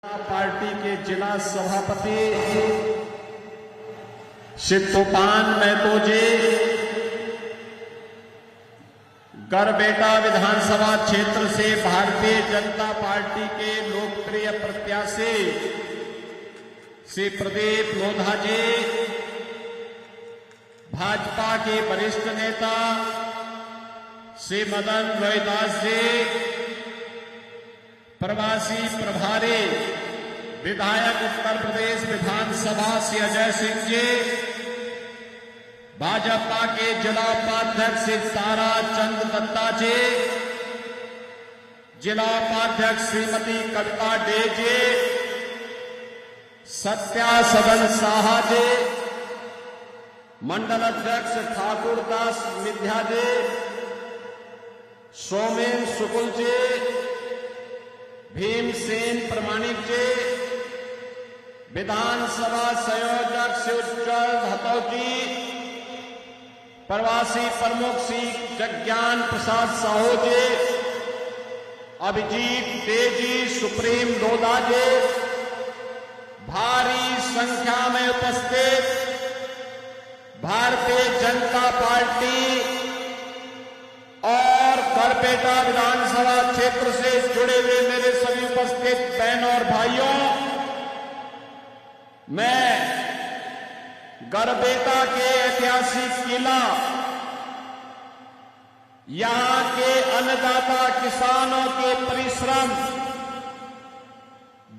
Party के जिला सभापति श्री तूफान महतो जी, गरबेटा विधानसभा क्षेत्र से भारतीय जनता पार्टी के लोकप्रिय प्रत्याशी श्री प्रदीप लोधा जी, भाजपा के वरिष्ठ नेता श्री मदन रोहिदास जी, प्रवासी प्रभारी विधायक उत्तर प्रदेश विधानसभा श्री अजय सिंह जी, भाजपा के जिला उपाध्यक्ष श्री तारा चंद दत्ता जी, जिला उपाध्यक्ष श्रीमती कविता डे जी, सत्या सदन साहा जी, मंडल अध्यक्ष ठाकुर दास मिध्या जी, सोमेन शुक्ल जी, भीमसेन प्रमाणिक जी, विधानसभा संयोजक श्री उज्जवल धतौ जी, प्रवासी प्रमुख श्री जज्ञान प्रसाद साहू जी, अभिजीत दे जी, सुप्रीम लोधा जी, भारी संख्या में उपस्थित भारतीय जनता पार्टी और गरबेटा विधानसभा क्षेत्र से जुड़े हुए मेरे सभी उपस्थित बहनों और भाइयों, मैं गरबेटा के ऐतिहासिक किला, यहां के अन्नदाता किसानों के परिश्रम,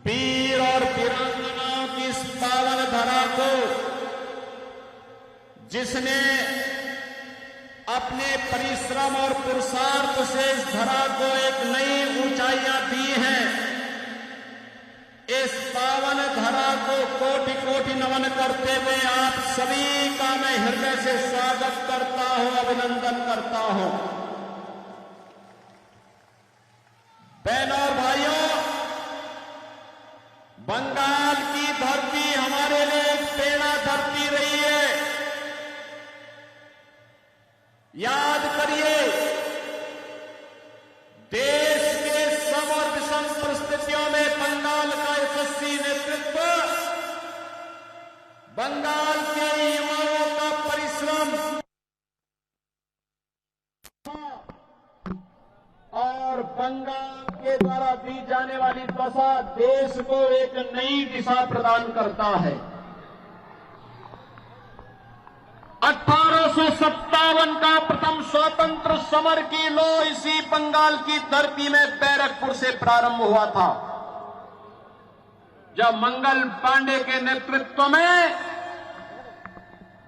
वीर और वीरांगनाओं की इस पावन धरा को, जिसने अपने परिश्रम और पुरुषार्थ से इस धरा को एक नई ऊंचाइयां दी हैं, इस पावन धरा को कोटि कोटि नमन करते हुए आप सभी का मैं हृदय से स्वागत करता हूं, अभिनंदन करता हूं। बहनों और भाइयों, बंगाल की धरती हमारे लिए एक प्रेरणा धरती रही है। याद करिए, देश के सम और विषम परिस्थितियों में बंगाल का यशस्वी नेतृत्व, बंगाल के युवाओं का परिश्रम और बंगाल के द्वारा दी जाने वाली दशा देश को एक नई दिशा प्रदान करता है। 1857 का प्रथम स्वतंत्र समर की लो इसी बंगाल की धरती में बैरकपुर से प्रारंभ हुआ था, जब मंगल पांडे के नेतृत्व में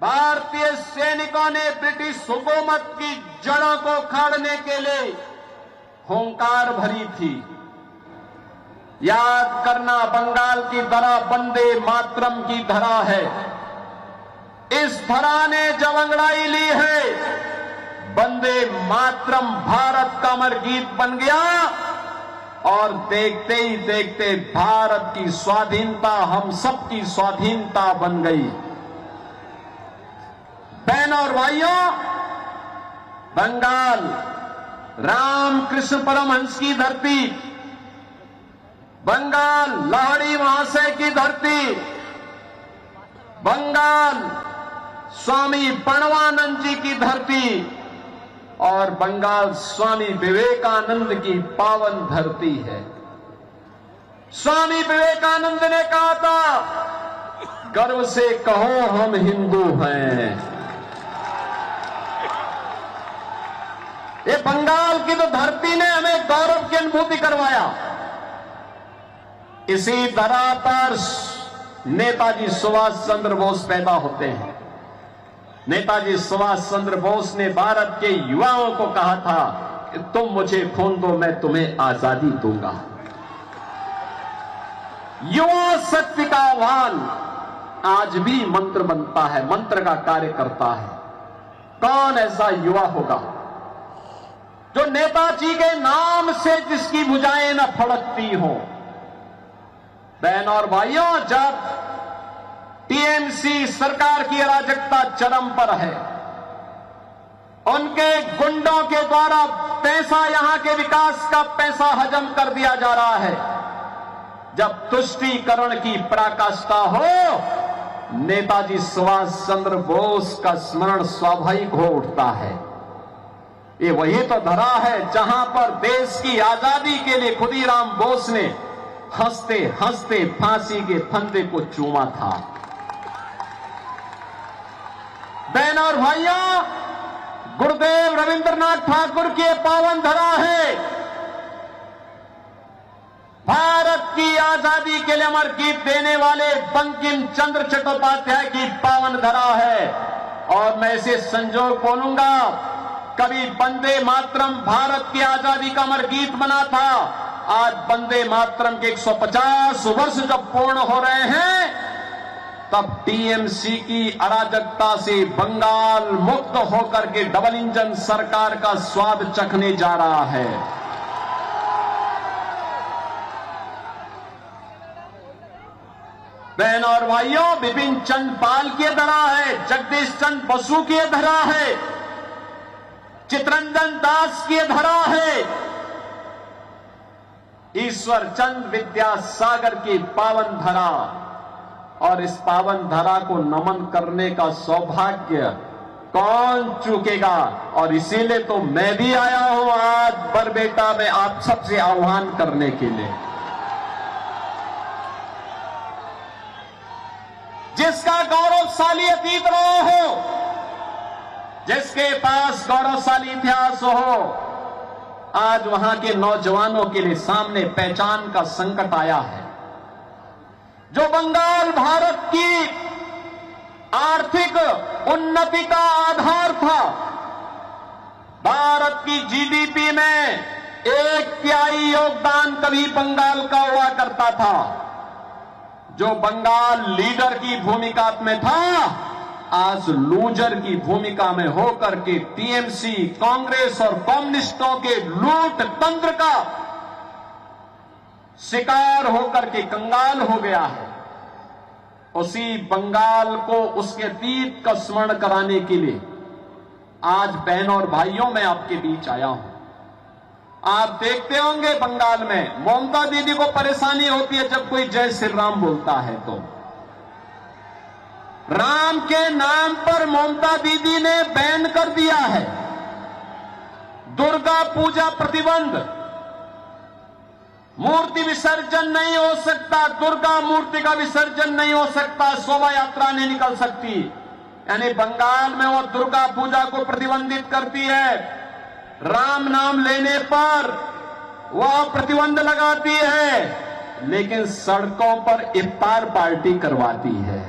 भारतीय सैनिकों ने ब्रिटिश हुकूमत की जड़ों को उखाड़ने के लिए हुंकार भरी थी। याद करना, बंगाल की धरा वंदे मातरम की धरा है। इस धरा ने जब अंगड़ाई ली है, वंदे मातरम भारत का अमर गीत बन गया और देखते ही देखते भारत की स्वाधीनता हम सबकी स्वाधीनता बन गई। बहनों और भाइयों, बंगाल रामकृष्ण परमहंस की धरती, बंगाल लाहिड़ी महाशय की धरती, बंगाल स्वामी प्रणवानंद जी की धरती और बंगाल स्वामी विवेकानंद की पावन धरती है। स्वामी विवेकानंद ने कहा था, गर्व से कहो हम हिंदू हैं। ये बंगाल की तो धरती ने हमें गौरव की अनुभूति करवाया। इसी धरा पर नेताजी सुभाष चंद्र बोस पैदा होते हैं। नेताजी सुभाष चंद्र बोस ने भारत के युवाओं को कहा था कि तुम मुझे खून दो, मैं तुम्हें आजादी दूंगा। युवा शक्ति का आह्वान आज भी मंत्र बनता है, मंत्र का कार्य करता है। कौन ऐसा युवा होगा जो नेताजी के नाम से जिसकी भुजाएं न फड़कती हो। बहनों और भाइयों, जब टीएमसी सरकार की अराजकता चरम पर है, उनके गुंडों के द्वारा पैसा, यहां के विकास का पैसा हजम कर दिया जा रहा है, जब तुष्टीकरण की पराकाष्ठा हो, नेताजी सुभाष चंद्र बोस का स्मरण स्वाभाविक हो उठता है। ये वही तो धरा है जहां पर देश की आजादी के लिए खुदीराम बोस ने हंसते हंसते फांसी के फंदे को चूमा था। बहनों और भाइयों, गुरुदेव रविंद्रनाथ ठाकुर की पावन धरा है। भारत की आजादी के लिए अमर गीत देने वाले बंकिम चंद्र चट्टोपाध्याय की पावन धरा है। और मैं इसे संजोग बोलूंगा, कभी वंदे मातरम भारत की आजादी का अमर गीत बना था। आज वंदे मातरम के 150 वर्ष जब पूर्ण हो रहे हैं, तब टीएमसी की अराजकता से बंगाल मुक्त होकर के डबल इंजन सरकार का स्वाद चखने जा रहा है। बहनों और भाइयों, बिपिन चंद्र पाल की धरा है, जगदीश चंद्र बसु की धरा है, चित्तरंजन दास की धरा है, ईश्वर चंद्र विद्यासागर की पावन धरा। और इस पावन धरा को नमन करने का सौभाग्य कौन चूकेगा। और इसीलिए तो मैं भी आया हूं आज बरबेटा में आप सबसे आह्वान करने के लिए। जिसका गौरवशाली अतीत रहा हो, जिसके पास गौरवशाली इतिहास हो, आज वहां के नौजवानों के लिए सामने पहचान का संकट आया है। जो बंगाल भारत की आर्थिक उन्नति का आधार था, भारत की जीडीपी में 1/3 योगदान कभी बंगाल का हुआ करता था। जो बंगाल लीडर की भूमिका में था, आज लूजर की भूमिका में होकर के टीएमसी, कांग्रेस और कम्युनिस्टों के लूट तंत्र का शिकार होकर के कंगाल हो गया है। उसी बंगाल को उसके अतीत का स्मरण कराने के लिए आज बहनों और भाइयों मैं आपके बीच आया हूं। आप देखते होंगे बंगाल में ममता दीदी को परेशानी होती है जब कोई जय श्री राम बोलता है, तो राम के नाम पर ममता दीदी ने बैन कर दिया है। दुर्गा पूजा प्रतिबंध, मूर्ति विसर्जन नहीं हो सकता, दुर्गा मूर्ति का विसर्जन नहीं हो सकता, शोभा यात्रा नहीं निकल सकती। यानी बंगाल में वो दुर्गा पूजा को प्रतिबंधित करती है, राम नाम लेने पर वह प्रतिबंध लगाती है, लेकिन सड़कों पर इफ्तार पार्टी करवाती है।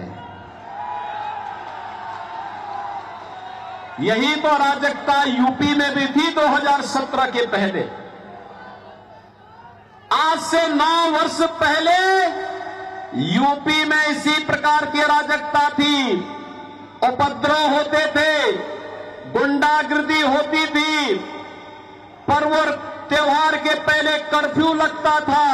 यही तो अराजकता यूपी में भी थी 2017 के पहले। आज से 9 वर्ष पहले यूपी में इसी प्रकार की अराजकता थी। उपद्रव होते थे, गुंडागिर्दी होती थी, पर्व त्योहार के पहले कर्फ्यू लगता था,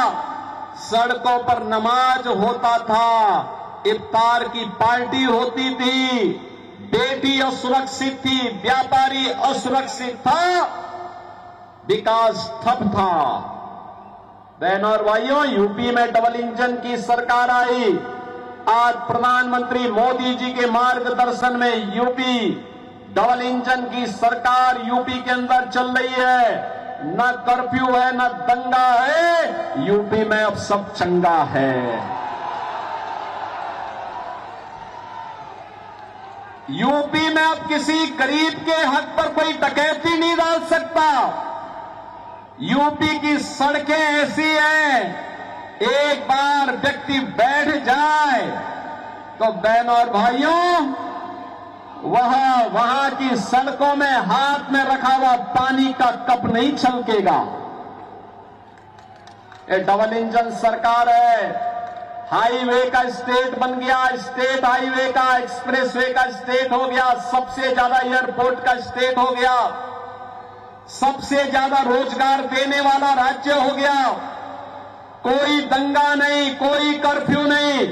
सड़कों पर नमाज होता था, इफ्तार की पार्टी होती थी, बेटी असुरक्षित थी, व्यापारी असुरक्षित था, विकास ठप था। बहनों और भाइयों, यूपी में डबल इंजन की सरकार आई। आज प्रधानमंत्री मोदी जी के मार्गदर्शन में यूपी डबल इंजन की सरकार यूपी के अंदर चल रही है। न कर्फ्यू है, न दंगा है, यूपी में अब सब चंगा है। यूपी में अब किसी गरीब के हक पर कोई डकैती नहीं डाल सकता। यूपी की सड़कें ऐसी हैं, एक बार व्यक्ति बैठ जाए तो बहनों और भाइयों, वहां की सड़कों में हाथ में रखा हुआ पानी का कप नहीं छलकेगा। ये डबल इंजन सरकार है। हाईवे का स्टेट बन गया, स्टेट हाईवे का, एक्सप्रेसवे का स्टेट हो गया, सबसे ज्यादा एयरपोर्ट का स्टेट हो गया, सबसे ज्यादा रोजगार देने वाला राज्य हो गया। कोई दंगा नहीं, कोई कर्फ्यू नहीं,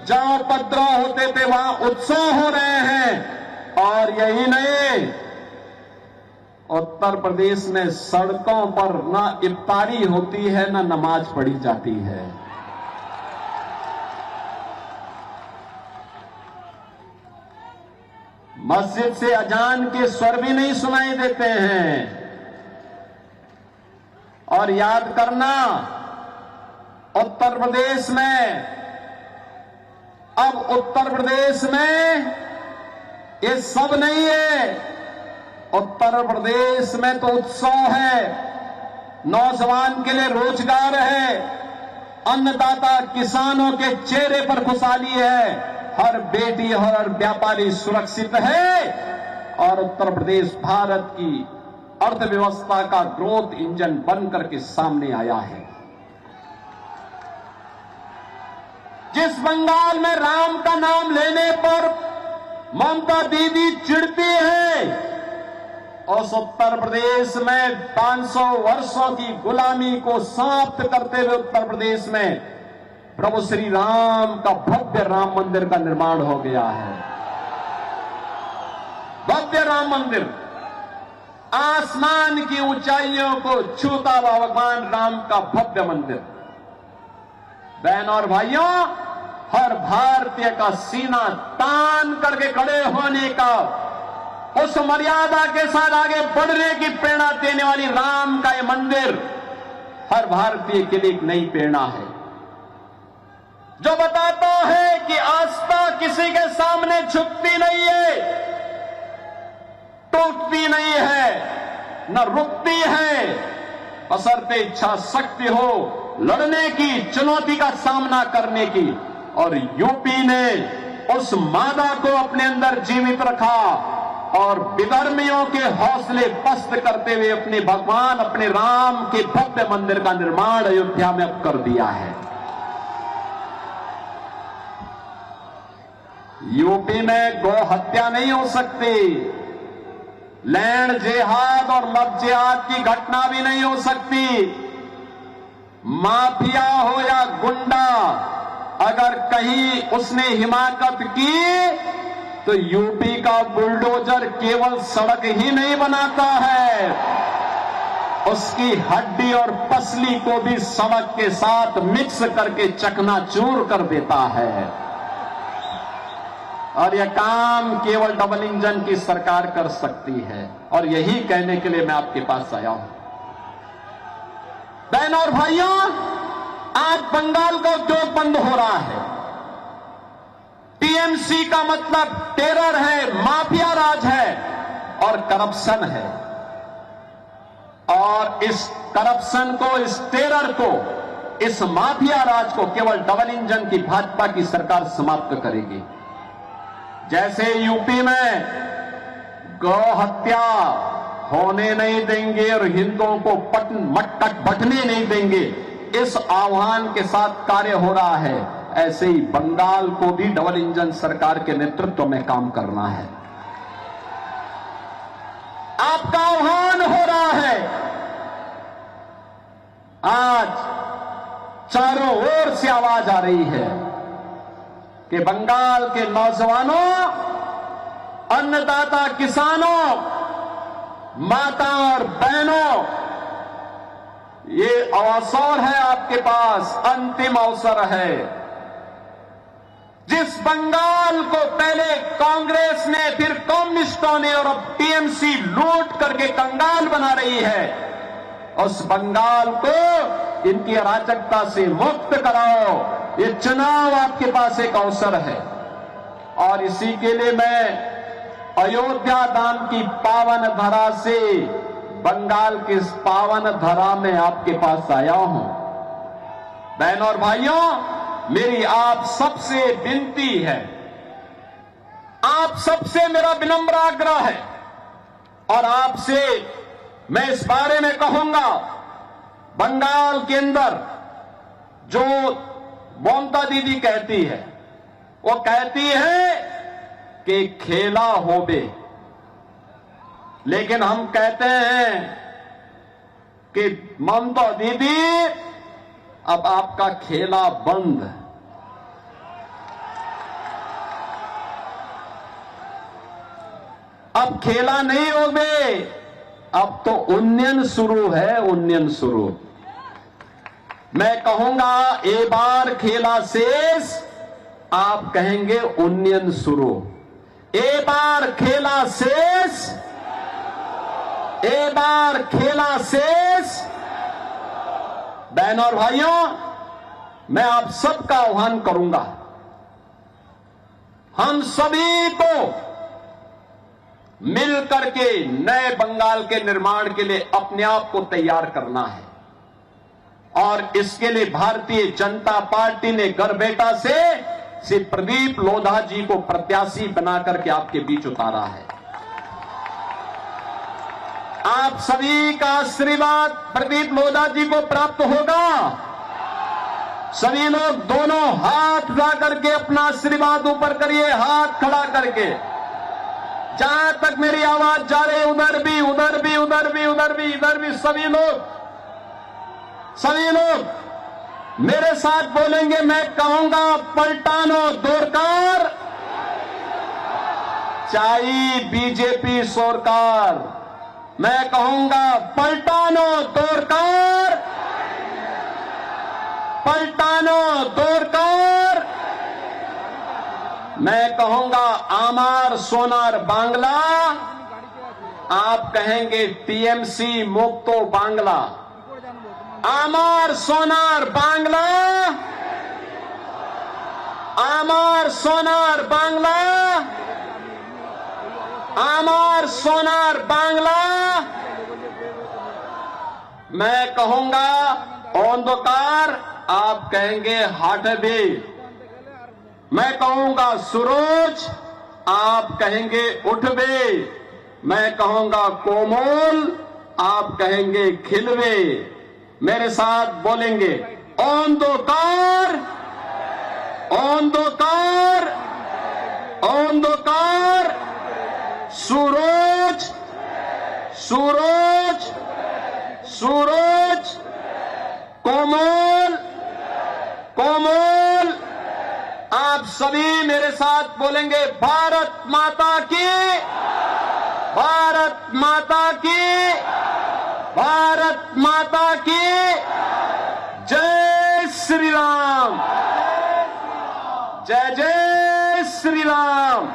जहां उपद्रव होते थे वहां उत्सव हो रहे हैं। और यही नहीं, उत्तर प्रदेश में सड़कों पर न इफ्तारी होती है, न नमाज पढ़ी जाती है। मस्जिद से अजान के स्वर भी नहीं सुनाई देते हैं। और याद करना, उत्तर प्रदेश में, अब उत्तर प्रदेश में ये सब नहीं है। उत्तर प्रदेश में तो उत्सव है, नौजवान के लिए रोजगार है, अन्नदाता किसानों के चेहरे पर खुशहाली है, हर बेटी हर व्यापारी सुरक्षित है और उत्तर प्रदेश भारत की अर्थव्यवस्था का ग्रोथ इंजन बनकर के सामने आया है। जिस बंगाल में राम का नाम लेने पर ममता दीदी चिढ़ती है, उस उत्तर प्रदेश में 500 वर्षों की गुलामी को समाप्त करते हुए उत्तर प्रदेश में प्रभु श्री राम का भव्य राम मंदिर का निर्माण हो गया है। भव्य राम मंदिर, आसमान की ऊंचाइयों को छूता हुआ भगवान राम का भव्य मंदिर। बहनों और भाइयों, हर भारतीय का सीना तान करके खड़े होने का, उस मर्यादा के साथ आगे बढ़ने की प्रेरणा देने वाली राम का यह मंदिर हर भारतीय के लिए एक नई प्रेरणा है, जो बताता है कि आस्था किसी के सामने झुकती नहीं है, टूटती नहीं है, न रुकती है, बशर्ते इच्छा शक्ति हो लड़ने की, चुनौती का सामना करने की। और यूपी ने उस मादा को अपने अंदर जीवित रखा और विधर्मियों के हौसले पस्त करते हुए अपने भगवान, अपने राम के भव्य मंदिर का निर्माण अयोध्या में अब कर दिया है। यूपी में गौ हत्या नहीं हो सकती, लैंड जिहाद और लव जिहाद की घटना भी नहीं हो सकती। माफिया हो या गुंडा, अगर कहीं उसने हिमाकत की तो यूपी का बुलडोजर केवल सड़क ही नहीं बनाता है, उसकी हड्डी और पसली को भी सड़क के साथ मिक्स करके चकनाचूर कर देता है। और यह काम केवल डबल इंजन की सरकार कर सकती है। और यही कहने के लिए मैं आपके पास आया हूं। बहनों और भाइयों, आज बंगाल का उद्योग बंद हो रहा है। टीएमसी का मतलब टेरर है, माफिया राज है और करप्शन है। और इस करप्शन को, इस टेरर को, इस माफिया राज को केवल डबल इंजन की भाजपा की सरकार समाप्त करेगी। जैसे यूपी में गौ हत्या होने नहीं देंगे और हिंदुओं को मटक बटने नहीं देंगे, इस आह्वान के साथ कार्य हो रहा है, ऐसे ही बंगाल को भी डबल इंजन सरकार के नेतृत्व में काम करना है। आपका आह्वान हो रहा है। आज चारों ओर से आवाज आ रही है कि बंगाल के नौजवानों, अन्नदाता किसानों, माता और बहनों, ये अवसर है आपके पास, अंतिम अवसर है। जिस बंगाल को पहले कांग्रेस ने, फिर कम्युनिस्टों ने और अब टीएमसी लूट करके कंगाल बना रही है, उस बंगाल को इनकी अराजकता से मुक्त कराओ। ये चुनाव आपके पास एक अवसर है और इसी के लिए मैं अयोध्या धाम की पावन धरा से बंगाल की इस पावन धरा में आपके पास आया हूं। बहनों और भाइयों, मेरी आप सबसे विनती है, आप सबसे मेरा विनम्र आग्रह है और आपसे मैं इस बारे में कहूंगा, बंगाल के अंदर जो ममता दीदी कहती है, वो कहती है कि खेला होबे, लेकिन हम कहते हैं कि ममता दीदी अब आपका खेला बंद। अब खेला नहीं होबे, अब तो उन्नयन शुरू है, उन्नयन शुरू। मैं कहूंगा ए बार खेला शेष, आप कहेंगे उन्नयन शुरू। ए बार खेला शेष, ए बार खेला शेष। बहनों और भाइयों, मैं आप सबका आह्वान करूंगा, हम सभी को मिलकर के नए बंगाल के निर्माण के लिए अपने आप को तैयार करना है। और इसके लिए भारतीय जनता पार्टी ने गढ़बेटा से श्री प्रदीप लोधा जी को प्रत्याशी बनाकर के आपके बीच उतारा है। आप सभी का आशीर्वाद प्रदीप लोधा जी को प्राप्त होगा। सभी लोग दोनों हाथ उठा करके अपना आशीर्वाद ऊपर करिए, हाथ खड़ा करके। जहां तक मेरी आवाज जा रही है उधर भी, उधर भी, उधर भी, उधर भी, इधर भी, सभी लोग मेरे साथ बोलेंगे। मैं कहूंगा पलटानो दोरकार, चाई बीजेपी सरकार। मैं कहूंगा पलटानो दोरकार, पलटानो दोरकार। मैं कहूंगा आमार सोनार बांग्ला, आप कहेंगे टीएमसी मुक्तो बांग्ला। आमार सोनार बांग्ला, आमार सोनार बांग्ला, आमार सोनार बांग्ला। मैं कहूंगा अंधकार, आप कहेंगे हाटबे। मैं कहूंगा सूरज, आप कहेंगे उठबे। मैं कहूंगा कोमल, आप कहेंगे खिलवे। मेरे साथ बोलेंगे अंधकार, अंधकार, अंधकार, सूरज, सूरज, सूरज, कोमल, कोमल। आप सभी मेरे साथ बोलेंगे भारत माता की, भारत माता की, भारत माता की जय श्री राम, जय जय श्री राम।